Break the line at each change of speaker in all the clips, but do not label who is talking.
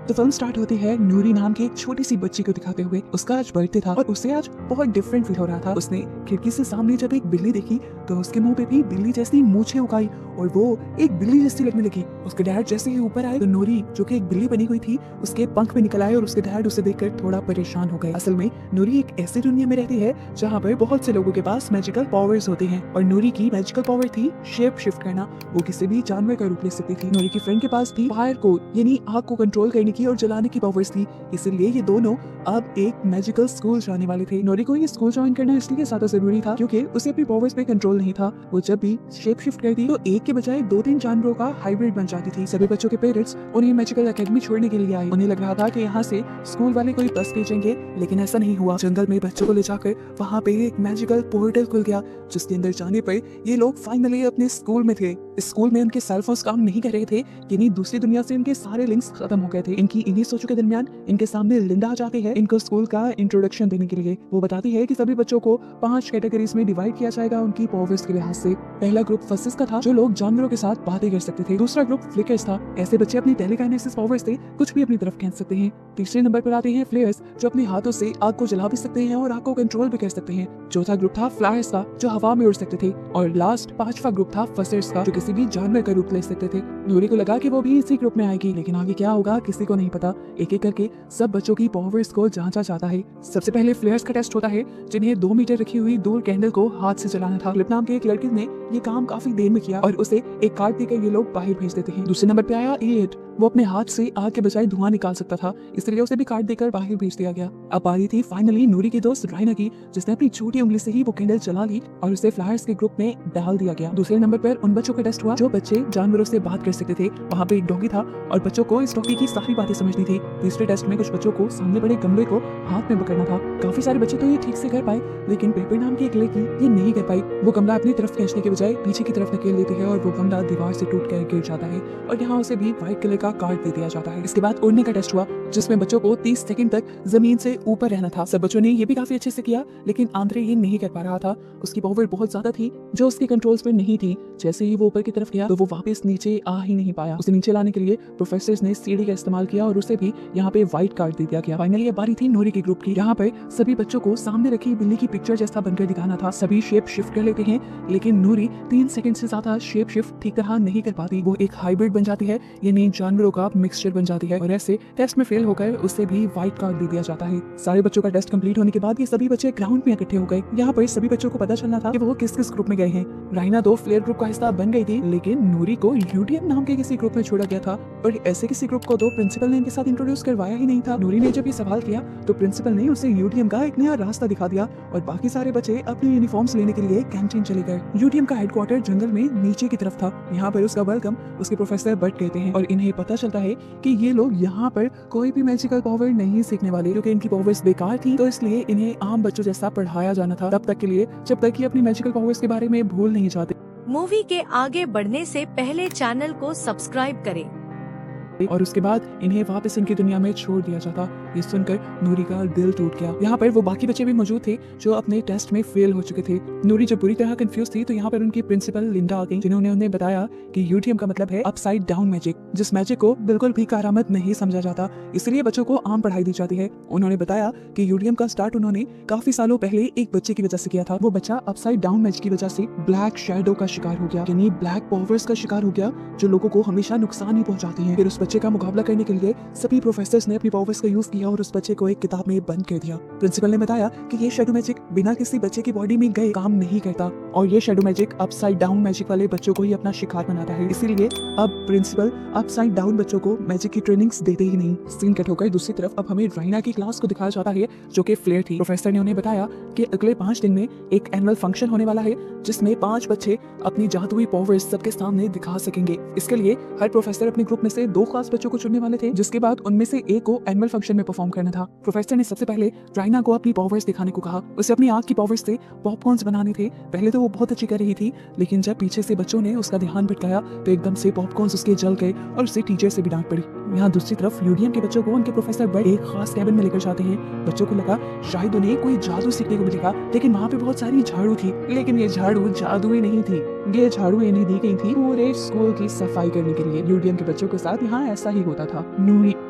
तो film start होती है नूरी नाम की एक छोटी सी बच्ची को दिखाते हुए। उसका आज बर्थडे था और उसे आज बहुत डिफरेंट फील हो रहा था। उसने खिड़की से सामने जब एक बिल्ली देखी तो उसके मुंह पे भी बिल्ली जैसी मूछें उगाई और वो एक बिल्ली जैसी लगने लगी। उसके डैड जैसे ही ऊपर आए तो नूरी जो कि एक बिल्ली बनी हुई थी उसके पंख में निकल आए और उसके डैड उसे देखकर थोड़ा परेशान हो गए। असल में नूरी एक ऐसी दुनिया में रहती है जहाँ पर बहुत से लोगों के पास मैजिकल पावर्स होते हैं और नूरी की मैजिकल पावर थी शेप शिफ्ट करना। वो किसी भी जानवर का रूप ले सकती थी। नूरी की फ्रेंड के पास भी फायर को यानी आग को कंट्रोल करने की और जलाने की पावर्स थी। इसीलिए ये दोनों अब एक मैजिकल स्कूल जाने वाले थे। नूरी को ये स्कूल ज्वाइन करना इसलिए ज्यादा जरूरी था क्योंकि उसे अपनी पावर्स पे कंट्रोल नहीं था। वो जब भी शेप शिफ्ट करती तो एक के बजाय 2-3 जानवरों का हाइब्रिड बन जाती थी। सभी बच्चों के पेरेंट्स उन्हें मैजिकल एकेडमी छोड़ने के लिए आए। उन्हें लग रहा था कि यहाँ से स्कूल वाले कोई बस भेजेंगे, लेकिन ऐसा नहीं हुआ। जंगल में बच्चों को ले जाकर वहाँ पे एक मैजिकल पोर्टल खुल गया जिसके अंदर जाने पर ये लोग फाइनली अपने स्कूल में थे। इस स्कूल में उनके सेल फोन्स काम नहीं कर रहे थे, यानी दूसरी दुनिया से इनके सारे लिंक्स खत्म हो गए थे। इनकी इन्हीं सोचों के दरमियान इनके सामने लिंडा आ जाती है इनको स्कूल का इंट्रोडक्शन देने के लिए। वो बताती है कि सभी बच्चों को 5 कैटेगरीज में डिवाइड किया जाएगा उनकी पावर्स के लिहाज से। पहला ग्रुप फसिस का था जो लोग जानवरों के साथ बातें कर सकते थे। दूसरा ग्रुप फ्लिकर्स था, ऐसे बच्चे अपनी टेलीकाइनेसिस पावर्स से कुछ भी अपनी तरफ खींच सकते हैं। तीसरे नंबर पर आते हैं फ्लेयर्स जो अपने हाथों से आग को जला भी सकते हैं और आग को कंट्रोल भी कर सकते हैं। चौथा ग्रुप था फ्लायर्स का जो हवा में उड़ सकते थे और लास्ट 5वां ग्रुप था फसर्स का जो किसी भी जानवर का रूप ले सकते थे। नूरी को लगा कि वो भी इसी ग्रुप में आएगी, लेकिन आगे क्या होगा किसी को नहीं पता। एक एक करके सब बच्चों की पावर्स को जांचा जाता है। सबसे पहले फ्लेयर्स का टेस्ट होता है जिन्हें 2 मीटर रखी हुई दूर कैंडल को हाथ से जलाना था। क्लिप नाम के एक लड़के ने ये काम काफी देर में किया और उसे एक कार्ड देकर ये लोग बाहर भेज देते हैं। दूसरे नंबर पे आया एट। वो अपने हाथ से आग के बजाय धुआं निकाल सकता था, इसलिए उसे भी कार्ड देकर बाहर भेज दिया गया। अब आ रही थी फाइनली नूरी की दोस्त राइना की, जिसने अपनी छोटी उंगली से ही वो कैंडल जला ली और उसे फ्लायर्स के ग्रुप में डाल दिया गया। दूसरे नंबर पर उन बच्चों का टेस्ट हुआ जो बच्चे जानवरों से बात कर सकते थे। वहाँ पे एक डॉगी था और बच्चों को इस डॉगी की सारी बातें समझनी थी। तीसरे टेस्ट में कुछ बच्चों को सामने बड़े गमले को हाथ में पकड़ना था। काफी सारे बच्चे तो ये ठीक से कर पाए, लेकिन पेपर नाम की एक लड़की ये नहीं कर पाई। वो गमला अपनी तरफ खींचने के बजाय पीछे की तरफ धकेल देती है और वो गमला दीवार से टूट कर गिर जाता है और यहाँ उसे भी व्हाइट कलर का कार्ड दे दिया जाता है। इसके बाद उड़ने का टेस्ट हुआ जिसमें बच्चों को 30 सेकंड तक जमीन से ऊपर रहना था। सब बच्चों ने ये भी काफी अच्छे से किया, लेकिन आंद्रे ये नहीं कर पा रहा था। उसकी पावर बहुत ज्यादा थी जो उसके कंट्रोल्स में नहीं थी। जैसे ही वो ऊपर की तरफ गया तो वो वापस नीचे आ ही नहीं पाया। उसे नीचे लाने के लिए प्रोफेसर ने सीढ़ी का इस्तेमाल किया और उसे भी यहाँ पे व्हाइट कार्ड दे दिया गया। फाइनली ये बारी थी नूरी के ग्रुप की। यहाँ पर सभी बच्चों को सामने रखी बिल्ली की पिक्चर जैसा बनकर दिखाना था। सभी शेप शिफ्ट कर लेते हैं, लेकिन नूरी 3 सेकंड से ज्यादा शेप शिफ्ट ठीक तरह नहीं कर पाती। वो एक हाइब्रिड बन जाती है, यानी जानवरों का मिक्सचर बन जाती है और ऐसे टेस्ट में फेल होकर उसे भी व्हाइट कार्ड दे दिया जाता है। सारे बच्चों का टेस्ट कंप्लीट होने के बाद ये सभी बच्चे ग्राउंड में इकट्ठे हो गए। यहाँ पर सभी बच्चों को पता चलना था कि वो किस किस ग्रुप में गए हैं। राइना तो फ्लेयर ग्रुप का हिस्सा बन गई थी, लेकिन नूरी को यूडीएम नाम के किसी ग्रुप में छोड़ा गया था। पर ऐसे किसी ग्रुप को तो प्रिंसिपल ने इनके साथ इंट्रोड्यूस करवाया ही नहीं था। नूरी ने जब ये सवाल किया तो प्रिंसिपल ने उसे यूडीएम का एक नया रास्ता दिखा दिया और बाकी सारे बच्चे अपने यूनिफॉर्म्स लेने के लिए कैंटीन चले गए। यूडीएम का हेडक्वार्टर जंगल में नीचे की तरफ था। यहाँ पर उसका वेलकम उसके प्रोफेसर बट कहते हैं और इन्हें पता चलता है कि ये लोग यहाँ पर कोई भी मैजिकल पावर नहीं सीखने वाले, क्योंकि इनकी पावर्स बेकार थी, तो इसलिए इन्हें आम बच्चों जैसा पढ़ाया जाना था तब तक के लिए जब तक कि अपनी मैजिकल पावर्स के बारे में भूल नहीं जाते।
मूवी के आगे बढ़ने से पहले चैनल को सब्सक्राइब करें
और उसके बाद इन्हें वापस इनकी दुनिया में छोड़ दिया जाता। ये सुनकर नूरी का दिल टूट गया। यहाँ पर वो बाकी बच्चे भी मौजूद थे जो अपने टेस्ट में फेल हो चुके थे। नूरी जब बुरी तरह कंफ्यूज थी तो यहाँ पर उनकी प्रिंसिपल लिंडा आ गई, जिन्होंने उन्हें बताया कि यूडीएम का मतलब है अपसाइड डाउन मैजिक, जिस मैजिक को बिल्कुल भी करामत नहीं समझा जाता, इसलिए बच्चों को आम पढ़ाई दी जाती है। उन्होंने बताया कि यूडीएम का स्टार्ट उन्होंने काफी सालों पहले एक बच्चे की वजह से किया था। वो बच्चा अपसाइड डाउन मैजिक की वजह से ब्लैक शैडो का शिकार हो गया, यानी ब्लैक पावर्स का शिकार हो गया जो लोगों को हमेशा नुकसान ही पहुंचाती हैं। फिर उस बच्चे का मुकाबला करने के लिए सभी प्रोफेसर्स ने अपनी पावर्स का यूज किया और उस बच्चे को एक किताब में बंद कर दिया। प्रिंसिपल ने बताया कि ये शैडो मैजिक बिना किसी बच्चे की बॉडी में गए काम नहीं करता और ये shadow magic upside down magic वाले बच्चों को ही अपना शिकार बनाता है। इसीलिए अब प्रिंसिपल अपसाइड डाउन बच्चों को मैजिक की ट्रेनिंग्स देते ही नहीं। सीन कट होकर दूसरी तरफ अब हमें राइना की क्लास को दिखाया जाता है जो कि फ्लेयर थी। प्रोफेसर ने उन्हें बताया कि अगले 5 दिन में एक एनुअल फंक्शन होने वाला है जिसमें 5 बच्चे अपनी जादुई पावर्स सबके सामने दिखा सकेंगे। इसके लिए हर प्रोफेसर अपने ग्रुप में से 2 खास बच्चों को चुनने वाले थे, जिसके बाद उनमें से एक को एनुअल फंक्शन में परफॉर्म करना था। प्रोफेसर ने सबसे पहले राइना को अपनी पावर्स दिखाने को कहा। उसे अपनी आग की पावर्स से पॉपकॉर्न्स बनाने थे। पहले तो वो बहुत अच्छी कर रही थी, लेकिन जब पीछे से बच्चों ने उसका ध्यान भटकाया तो एकदम से पॉपकॉर्न्स उसके जल गए और उसे टीचर से भी डांट पड़ी। यहाँ दूसरी तरफ यूडीएम के बच्चों को उनके प्रोफेसर बट एक खास कैबिन में लेकर जाते हैं। बच्चों को लगा शायद उन्हें कोई जादू सीखने को मिलेगा, लेकिन वहाँ पे बहुत सारी झाड़ू थी, लेकिन ये झाड़ू जादुई नहीं थी। ये झाड़ू इन्हें दी गई थी पूरे स्कूल की सफाई करने के लिए। यूडीएम के बच्चों के साथ यहाँ ऐसा ही होता था।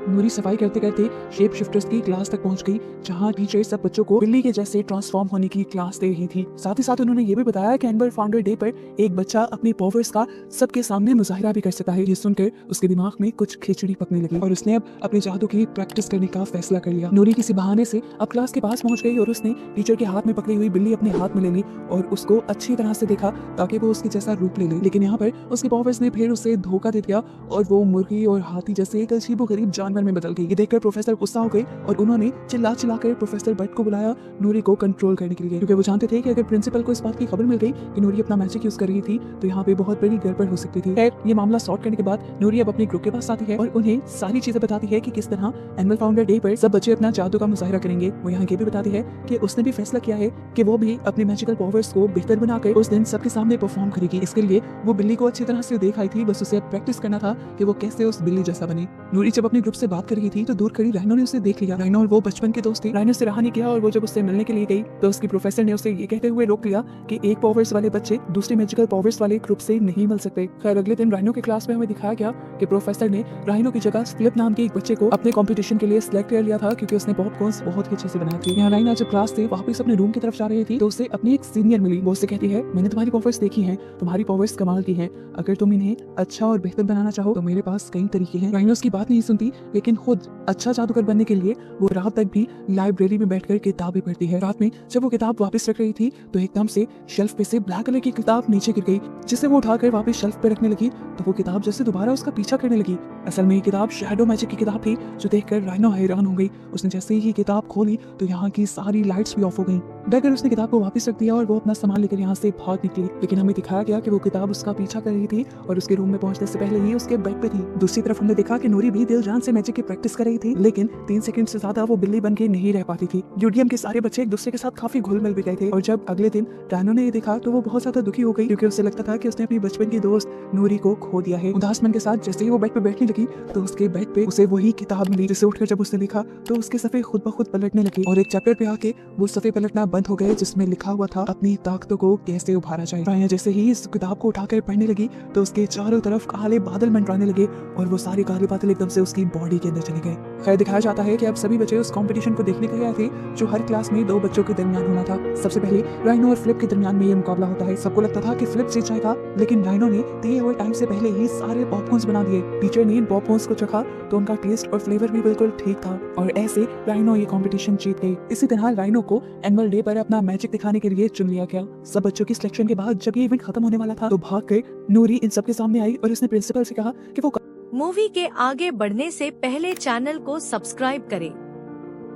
नूरी सफाई करते करते शेप शिफ्टर्स की क्लास तक पहुंच गई, जहां टीचर सब बच्चों को बिल्ली के जैसे ट्रांसफॉर्म होने की क्लास दे रही थी। साथ ही साथ उन्होंने ये भी बताया कि एनिमल फाउंडर डे पर एक बच्चा अपनी पावर्स का सबके सामने मुजाहिरा भी कर सकता है। ये सुनकर उसके दिमाग में कुछ खिचड़ी पकने लगी और उसने अब अपने जादू की प्रैक्टिस करने का फैसला कर लिया। नूरी किसी बहाने से अब क्लास के पास पहुंच गई और उसने टीचर के हाथ में पकड़ी हुई बिल्ली अपने हाथ में ले ली और उसको अच्छी तरह से देखा ताकि वो उसके जैसा रूप ले ले। लेकिन यहाँ पर उसके पावर्स ने फिर उसे धोखा दे दिया और वो मुर्गी और हाथी जैसे एक अजीबोगरीब जानवर में बदल गई। ये देखकर प्रोफेसर गुस्सा हो गए और उन्होंने चिल्ला चिल्लाकर प्रोफेसर बट को बुलाया नूरी को कंट्रोल करने के लिए, क्योंकि वो जानते थे कि अगर प्रिंसिपल को इस बात की खबर मिल गई कि नूरी अपना मैजिक यूज कर रही थी तो यहाँ पे बहुत बड़ी गड़बड़ हो सकती थी। खैर, ये मामला सॉर्ट करने के बाद नूरी अब अपने ग्रुप के पास आती है और उन्हें सारी चीजें बताती है कि किस तरह एनिमल फाउंडर डे पर सब बच्चे अपना जादू का मुजाहिरा करेंगे। वो यहाँ ये भी बताती है कि उसने भी फैसला किया है कि वो भी अपने मैजिकल पावर्स को बेहतर बनाकर उस दिन सबके सामने परफॉर्म करेगी। इसके लिए वो बिल्ली को अच्छी तरह से देख आई थी, बस उसे प्रैक्टिस करना था कि वो कैसे उस बिल्ली जैसा बने। नूरी जब अपने ग्रुप से बात कर रही थी तो दूर खड़ी राइनो ने उसे देख लिया। राइनो और वो बचपन के दोस्त थे। राइनो से रहा नहीं किया और वो जब उससे मिलने के लिए गई तो उसकी प्रोफेसर ने उसे ये कहते हुए रोक लिया कि एक पावर्स वाले बच्चे दूसरे मैजिकल पावर्स वाले ग्रुप से नहीं मिल सकते। खैर, अगले दिन राइनो के क्लास में हमें दिखाया गया कि प्रोफेसर ने राइनो की जगह फ्लिप नाम के एक बच्चे को अपने कंपटीशन के लिए सिलेक्ट कर लिया था, क्योंकि उसने पॉपकॉर्न्स बहुत ही अच्छे से बनाए थे। यहाँ राइना जब क्लास से वापस अपने रूम की तरफ जा रही थी तो उसे अपनी एक सीनियर मिली। वो उससे कहती है, मैंने तुम्हारी पावर्स देखी हैं, तुम्हारी पावर्स कमाल की हैं, अगर तुम इन्हें अच्छा और बेहतर बनाना चाहो तो मेरे पास कई तरीके हैं। राइनो उसकी बात नहीं सुनती, लेकिन खुद अच्छा जादूगर बनने के लिए वो रात तक भी लाइब्रेरी में बैठकर किताबें पढ़ती है। रात में जब वो किताब वापस रख रही थी तो एकदम से शेल्फ पे से ब्लैक कलर की किताब नीचे गिर गई, जिसे वो उठाकर वापस शेल्फ पे रखने लगी तो वो किताब जैसे दोबारा उसका पीछा करने लगी। असल में ये किताब शैडो मैजिक की किताब थी, जो देखकर राइनो हैरान हो गई। उसने जैसे ही किताब खोली तो यहाँ की सारी लाइट्स भी ऑफ हो गई। डरकर उसने किताब को वापस रख दिया और वो अपना सामान लेकर यहाँ से भाग निकली। लेकिन हमें दिखाया गया कि वो किताब उसका पीछा कर रही थी और उसके रूम में पहुंचने से पहले ही उसके बेड पे थी। दूसरी तरफ हमने देखा कि नूरी भी दिल जान से मैजिक की प्रैक्टिस कर रही थी, लेकिन 3 सेकंड से ज्यादा वो बिल्ली बन के नहीं रह पाती थी। यूडीएम के सारे बच्चे एक दूसरे के साथ काफी घुल मिल भी गए थे और जब अगले दिन राइनो ने ये देखा तो वो बहुत ज्यादा दुखी हो गई, क्योंकि उसे लगता था कि उसने अपनी बचपन की दोस्त नूरी को खो दिया है। उदास मन के साथ जैसे ही वो बेड पे बैठने लगी तो उसके बेड पे उसे वही किताब मिली, जिसे उठकर जब उसने देखा तो उसके सफ़े खुद ब खुद पलटने लगे और एक चैप्टर पे आके वो सफ़े पलटना बंद हो गए, जिसमें लिखा हुआ था अपनी ताकतों को कैसे उभारा जाए। राइना जैसे ही इस किताब को उठाकर पढ़ने लगी तो उसके चारों तरफ काले बादल मंडराने लगे और वो सारे काले बादल एकदम से उसकी बॉडी के अंदर चले गए। खैर, दिखाया जाता है कि अब सभी बच्चे उस कंपटीशन को देखने के लिए आए थे, जो हर क्लास में 2 बच्चों के दरमियान होना था। सबसे पहले राइनो और फ्लिप के दरमियान में ये मुकाबला होता है। सबको लगता था कि फ्लिप जीत जाएगा, लेकिन राइनो ने दिए हुए टाइम से पहले ही सारे पॉपकॉर्न्स बना दिए। टीचर ने इन पॉपकॉर्न्स को चखा तो उनका टेस्ट और फ्लेवर भी बिल्कुल ठीक था और ऐसे राइनो ये कंपटीशन जीत गई। इसी तरह राइनो को एनुअल डे पर अपना मैजिक दिखाने के लिए चुन लिया गया। सब बच्चों की सिलेक्शन के बाद जब ये इवेंट खत्म होने वाला था तो भागकर नूरी इन सबके सामने आई और उसने प्रिंसिपल से कहा कि वो
मूवी के आगे बढ़ने से पहले चैनल को सब्सक्राइब करें।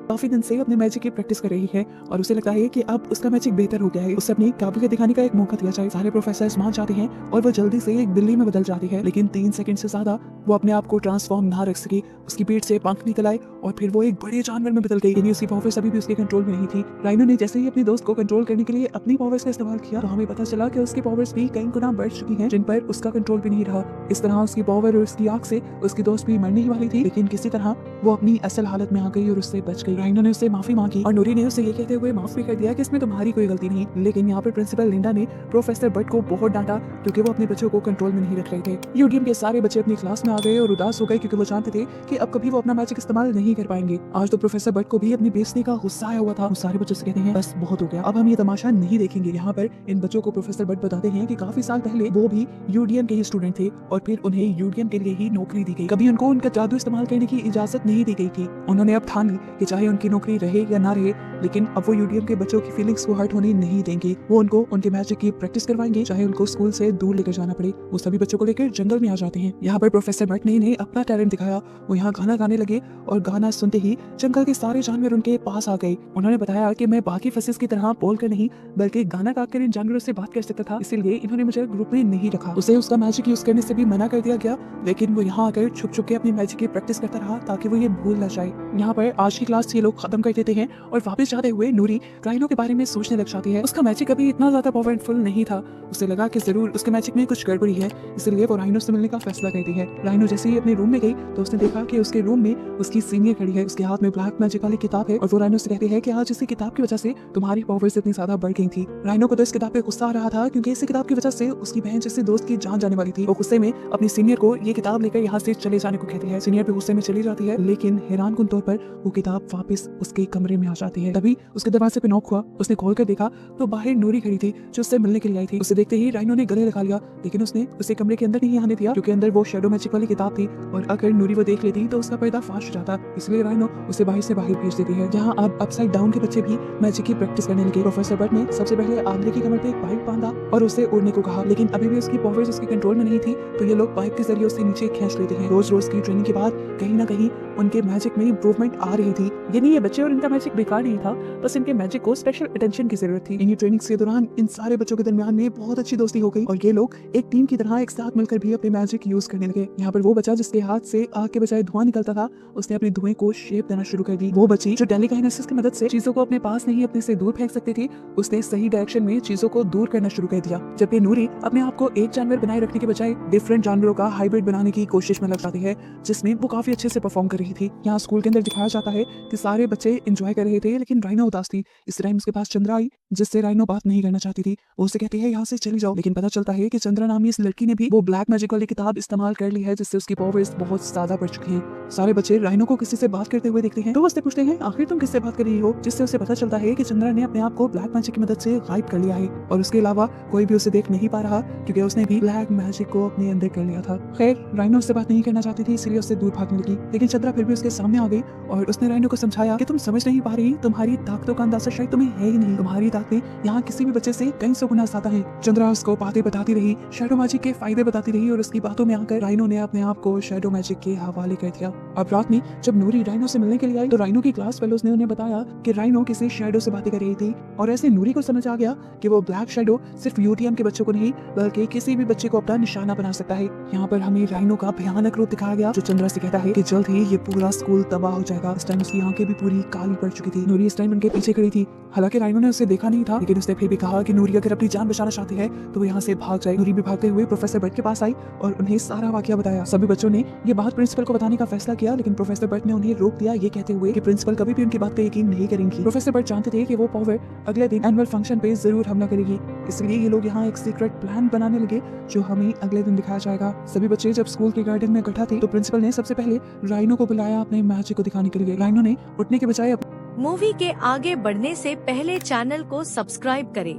काफी दिन से अपने मैजिक की प्रैक्टिस कर रही है और उसे लगता है कि अब उसका मैजिक बेहतर हो गया है। उसे अपनी काबिलियत दिखाने का एक मौका दिया जाए। सारे प्रोफेसर्स मान जाते हैं और वो जल्दी से एक बिल्ली में बदल जाती है, लेकिन 3 सेकंड से ज्यादा वो अपने आप को ट्रांसफॉर्म ना रख सकी। उसकी पेट से पंख निकल आए और फिर वो एक बड़े जानवर में बदल गई। यानी उसकी पावर्स अभी भी उसके कंट्रोल में नहीं थी। राइनो ने जैसे ही अपने दोस्त को कंट्रोल करने के लिए अपनी पावर्स का इस्तेमाल किया तो हमें पता चला कि उसकी पावर्स भी कई गुना बढ़ चुकी हैं, जिन पर उसका कंट्रोल भी नहीं रहा। इस तरह उसकी पावर और उसकी आग से उसकी दोस्त भी मरने ही वाली थी, लेकिन किसी तरह वो अपनी असल हालत में आ गई और उससे बच गई। राइनो ने उससे माफी मांगी और नूरी ने उसे ये कहते हुए माफ भी कर दिया कि इसमें तुम्हारी कोई गलती नहीं। लेकिन यहाँ पर प्रिंसिपल लिंडा ने प्रोफेसर बट को बहुत डांटा, क्योंकि वो अपने बच्चों को कंट्रोल में नहीं रख रहे थे। यूडीएम के सारे बच्चे अपनी क्लास में आ गए और उदास हो गए, क्योंकि वो जानते थे कि अब कभी वो अपना मैजिक इस्तेमाल नहीं कर पाएंगे। आज तो प्रोफेसर बट को भी अपनी बेइज्जती का गुस्सा आया हुआ था। वो सारे बच्चों से कहते हैं, बस बहुत हो गया, अब हम ये तमाशा नहीं देखेंगे। यहाँ पर इन बच्चों को प्रोफेसर बट बताते हैं कि काफी साल पहले वो भी यूडीएम के ही स्टूडेंट थे और फिर उन्हें यूडीएम के लिए ही नौकरी दी गई। कभी उनको उनका जादू इस्तेमाल करने की इजाजत नहीं दी गई थी। उन्होंने अब ठान ली कि चाहे उनकी नौकरी रहे या ना रहे, लेकिन अब वो यूडीएम के बच्चों की फीलिंग्स को हर्ट होने नहीं देंगे। वो उनको उनके मैजिक की प्रैक्टिस करवाएंगे, चाहे उनको स्कूल से दूर लेकर जाना पड़े। वो सभी बच्चों को लेकर जंगल में आ जाते हैं। यहाँ पर प्रोफेसर बट ने इन्हें अपना टैलेंट दिखाया। वो यहाँ गाना गाने लगे और गाना सुनते ही जंगल के सारे जानवर उनके पास आ गए। उन्होंने बताया कि मैं बाकी फसिल्स की तरह बोलकर नहीं बल्कि गाना गाकर इन जानवरों से बात कर सकता था, इसीलिए इन्होंने मुझे ग्रुप में नहीं रखा। उसे उसका मैजिक यूज करने से भी मना कर दिया गया, लेकिन वो यहाँ आकर छुप छुप के अपनी मैजिक की प्रैक्टिस करता रहा ताकि वो ये भूल न जाए। यहाँ पर आज की क्लास ये लोग खत्म कर देते हैं और वापस जाते हुए नूरी राइनो के बारे में सोचने लग जाती है। उसका मैजिक अभी इतना ज्यादा पावरफुल नहीं था, उसे लगा कि जरूर उसके मैजिक में कुछ गड़बड़ी है, इसलिए वो राइनो से मिलने का फैसला करती है। राइनो जैसे ही अपने रूम में गई तो उसने देखा कि उसके रूम में उसकी सीनियर खड़ी है, उसके हाथ में ब्लैक मैजिक वाली किताब है और वो राइनो से कहती है कि आज इसी किताब की वजह से तुम्हारी पावर्स इतनी ज्यादा बढ़ गई थी। राइनो को तो इस किताब पे गुस्सा आ रहा था क्योंकि इसी किताब की वजह से उसकी बहन जैसे दोस्त की जान जाने वाली थी। वो गुस्से में अपनी सीनियर को ये किताब लेकर यहाँ से चले जाने को कहती है। सीनियर भी गुस्से में चली जाती है, लेकिन हैरान कुन तौर पर वो किताब वापस उसके कमरे में आ जाती है। तभी उसके दरवाजे पे नॉक हुआ, उसने खोल कर देखा तो बाहर नूरी खड़ी थी जो उससे मिलने के लिए आई थी। उसे देखते ही राइनो ने गले लगा लिया, लेकिन उसने उसे कमरे के अंदर नहीं आने दिया क्योंकि अंदर वो शैडो मैजिक वाली किताब थी और अगर नूरी वो देख लेती तो उसका पर्दा फाश हो जाता, इसलिए राइनो उसे बाहर से बाहर भेज देती है। जहाँ अब अपसाइड डाउन के बच्चे भी मैजिक की प्रैक्टिस करने लगे। प्रोफेसर बट ने सबसे पहले आंद्रे की कमर पे एक पाइप बांधा और उसे उड़ने को कहा, लेकिन अभी भी उसकी पावर्स उसके कंट्रोल में नहीं थी, तो ये लोग पाइप के जरिए उसे नीचे खींच लेते हैं। रोज रोज की ट्रेनिंग के बाद कहीं ना कहीं उनके मैजिक में इम्प्रूवमेंट आ रही थी। ये नहीं, ये बच्चे और इनका मैजिक बेकार नहीं था, बस इनके मैजिक को स्पेशल अटेंशन की जरूरत थी। इन्हीं ट्रेनिंग के दौरान इन सारे बच्चों के दरमियान में बहुत अच्छी दोस्ती हो गई और ये लोग एक टीम की तरह एक साथ मिलकर भी अपने मैजिक यूज करने लगे। यहाँ पर वो बच्चा जिसके हाथ से आग के बजाय धुआं निकलता था, उसने अपने धुएं को शेप देना शुरू कर दी। वो बच्ची जो टेलीकाइनेसिस की मदद से चीजों को अपने पास नहीं अपने से दूर फेंक सकती थी, उसने सही डायरेक्शन में चीजों को दूर करना शुरू कर दिया। जबकि नूरी अपने आप को एक जानवर बनाए रखने के बजाय डिफरेंट जानवरों का हाइब्रिड बनाने की कोशिश में लग जाती है, जिसमें वो काफी अच्छे से परफॉर्म कर रही थी। यहाँ स्कूल के अंदर दिखाया जाता है कि सारे बच्चे एंजॉय कर रहे थे, लेकिन राइनो उदास थी। इस टाइम उसके पास चंद्रा आई, जिससे राइनो बात नहीं करना चाहती थी। वो उसे कहती है यहाँ से चली जाओ, लेकिन पता चलता है कि चंद्रा नामी इस लड़की ने भी वो ब्लैक मैजिक वाली किताब इस्तेमाल कर ली है, जिससे उसकी पावर्स बहुत ज्यादा बढ़ चुकी हैं। सारे बच्चे राइनो को किसी से बात करते हुए देखते हैं तो उससे पूछते हैं आखिर तुम किससे बात कर रही हो, जिससे उसे पता चलता है कि चंद्रा ने अपने आप को ब्लैक मैजिक की मदद से गायब कर लिया है और उसके अलावा कोई भी उसे देख नहीं पा रहा क्योंकि उसने भी ब्लैक मैजिक को अपने अंदर कर लिया था। खैर राइनो उससे बात नहीं करना चाहती थी, इसलिए उससे दूर भागने लगी, लेकिन चंद्रा फिर भी उसके सामने आ गई और उसने राइनो को समझाया कि तुम समझ नहीं पा रही, तुम्हारी ताकतों का अंदाजा शायद तुम्हें है ही नहीं, तुम्हारी ताकतें यहाँ किसी भी बच्चे से कई सौ गुना ज्यादा है। चंद्रा उसको बातें बताती रही, शैडो मैजिक के फायदे बताती रही और उसकी बातों में आकर राइनो ने अपने आप को शैडो मैजिक के हवाले कर दिया। अब रात में जब नूरी राइनो से मिलने के लिए आई तो राइनो की क्लास फेलोज ने उन्हें बताया कि राइनो किसी शैडो से बातें कर रही थी और ऐसे नूरी को समझ आ गया कि वो ब्लैक शैडो सिर्फ यूटीएम के बच्चों को नहीं बल्कि किसी भी बच्चे को अपना निशाना बना सकता है। यहाँ पर हमें राइनो का भयानक रूप दिखाया गया जो चंद्रा से कहता है कि जल्द ही ये पूरा स्कूल तबाह हो जाएगा। इस टाइम उसकी आंखें भी पूरी काली पड़ चुकी थी। नूरी इस टाइम उनके पीछे खड़ी थी, हालांकि राइनो ने उसे देखा नहीं था, लेकिन उसने फिर भी कहा कि नूरी अगर अपनी जान बचाना चाहती है तो वो यहाँ से भाग जाए। नूरी भी भागते हुए प्रोफेसर बट के पास आई और उन्हें सारा वाकया बताया। सभी बच्चों ने ये बात प्रिंसिपल को बताने का फैसला किया, लेकिन प्रोफेसर बट ने उन्हें रोक दिया, ये कहते हुए कि प्रिंसिपल कभी भी उनकी बात पे यकीन नहीं करेंगी। प्रोफेसर बट जानते थे कि वो पावर अगले दिन एनुअल फंक्शन पे जरूर हमला करेगी, इसलिए ये लोग यहाँ एक सीक्रेट प्लान बनाने लगे जो हमें अगले दिन दिखाया जाएगा। सभी बच्चे जब स्कूल के गार्डन में इकट्ठा थे तो प्रिंसिपल ने सबसे पहले राइनो को बुलाया अपने मैजिक को दिखाने के लिए। राइनो ने उठने के बजाय
मूवी के आगे बढ़ने से पहले चैनल को सब्सक्राइब करें।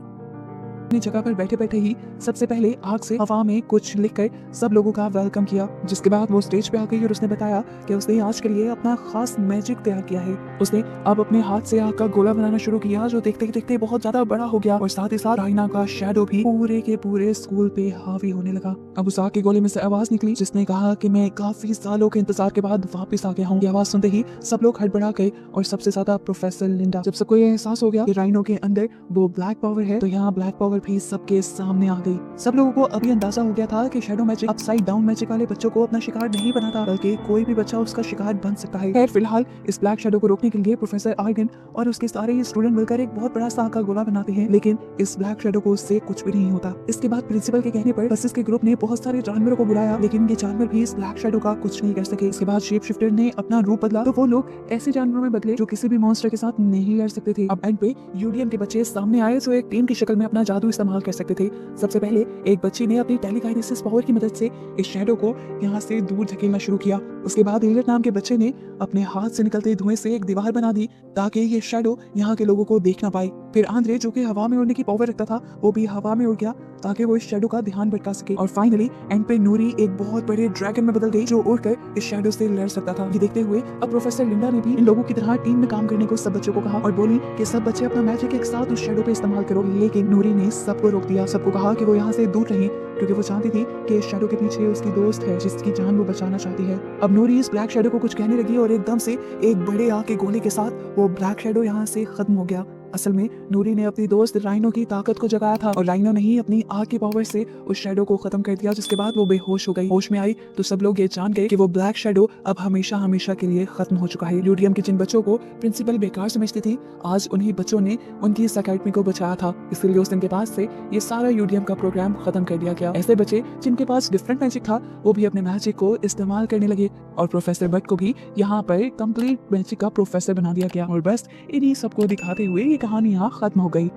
अपनी जगह पर बैठे बैठे ही सबसे पहले आग से हवा में कुछ लिखकर सब लोगों का वेलकम किया, जिसके बाद वो स्टेज पे आ गई और उसने बताया कि उसने आज के लिए अपना खास मैजिक तैयार किया है। उसने अब अपने हाथ से आग का गोला बनाना शुरू किया जो देखते देखते बहुत ज्यादा बड़ा हो गया और साथ ही साथ राइना का शैडो भी पूरे के पूरे स्कूल पे हावी होने लगा। अब उस आग के गोले में से आवाज निकली जिसने कहा कि मैं काफी सालों के इंतजार के बाद वापस आ गया हूँ। आवाज सुनते ही सब लोग हड़बड़ा गए और सबसे ज्यादा प्रोफेसर लिंडा। जब सबको ये एहसास हो गया कि राइनो के अंदर वो ब्लैक पावर है तो यहाँ ब्लैक पावर भी सबके सामने आ गई। सब लोगों को अभी अंदाजा हो गया था कि shadow magic upside down magic वाले बच्चों को अपना शिकार नहीं बनाता बल्कि कोई भी बच्चा उसका शिकार बन सकता है। खैर फिलहाल इस ब्लैक शैडो को रोकने के लिए प्रोफेसर आर्गन और उसके सारे स्टूडेंट मिलकर एक बहुत बड़ा सा आग का गोला बनाते हैं, लेकिन इस ब्लैक शैडो को उससे कुछ भी नहीं होता। इसके बाद प्रिंसिपल के कहने पर बस के ग्रुप ने बहुत सारे जानवरों को बुलाया, लेकिन ये जानवर भी इस ब्लैक शैडो का कुछ नहीं कर सके। इसके बाद शेप शिफ्टर ने अपना रूप बदला तो वो लोग ऐसे जानवरों में बदले जो किसी भी मॉन्स्टर के साथ नहीं लड़ सकते थे। अब एंड पे यूडीएम के बच्चे सामने आए जो एक टीम की शक्ल में अपना जादू इस्तेमाल कर सकते थे। सबसे पहले एक बच्ची ने अपनी टेलीकाइनेसिस पावर की मदद से इस शैडो को यहाँ से दूर धकेलना शुरू किया। उसके बाद एलियट नाम के बच्चे ने अपने हाथ से निकलते धुएं से एक दीवार बना दी ताकि ये शैडो यहाँ के लोगों को देख ना पाए। फिर आंद्रे जो कि हवा में उड़ने की पावर रखता था वो भी हवा में उड़ गया ताकि वो इस शैडो का ध्यान भटका सके। और फाइनली एंड पे नूरी एक बहुत बड़े ड्रैगन में बदल गई जो उड़कर इस शैडो से लड़ सकता था। ये देखते हुए अब प्रोफेसर लिंडा ने भी इन लोगों की तरह टीम में काम करने को सब बच्चों को कहा और बोली कि सब बच्चे अपना मैजिक एक साथ उस शैडो पे इस्तेमाल करो, लेकिन नूरी ने सबको रोक दिया। सबको कहा कि वो यहाँ से दूर रहें क्योंकि वो चाहती थी कि इस शैडो के पीछे उसकी दोस्त है जिसकी जान वो बचाना चाहती है। अब नूरी इस ब्लैक शैडो को कुछ कहने लगी और एकदम से एक बड़े आग के गोले के साथ वो ब्लैक शैडो यहाँ से खत्म हो गया। असल में नूरी ने अपनी दोस्त राइनो की ताकत को जगाया था और राइनो ने ही अपनी आग की पावर से उस शैडो को खत्म कर दिया, जिसके बाद वो बेहोश हो गई। होश में आई तो सब लोग ये जान गए कि वो ब्लैक शैडो अब हमेशा हमेशा के लिए खत्म हो चुका है। यूडीएम के जिन बच्चों को प्रिंसिपल बेकार समझती थी, आज उन्हीं बच्चों ने उनकी इस अकेडमी को बचाया था, इसलिए उस दिन के बाद से ये सारा यूडीएम का प्रोग्राम खत्म कर दिया गया। ऐसे बच्चे जिनके पास डिफरेंट मैजिक था वो भी अपने मैजिक को इस्तेमाल करने लगे और प्रोफेसर बट को भी यहाँ पर कंप्लीट मैजिक का प्रोफेसर बना दिया गया। और बस इन्हीं सबको दिखाते हुए ये कहानी यहाँ खत्म हो गई।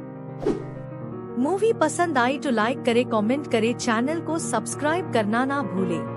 मूवी पसंद आई तो लाइक करे, कमेंट करे, चैनल को सब्सक्राइब करना ना भूले।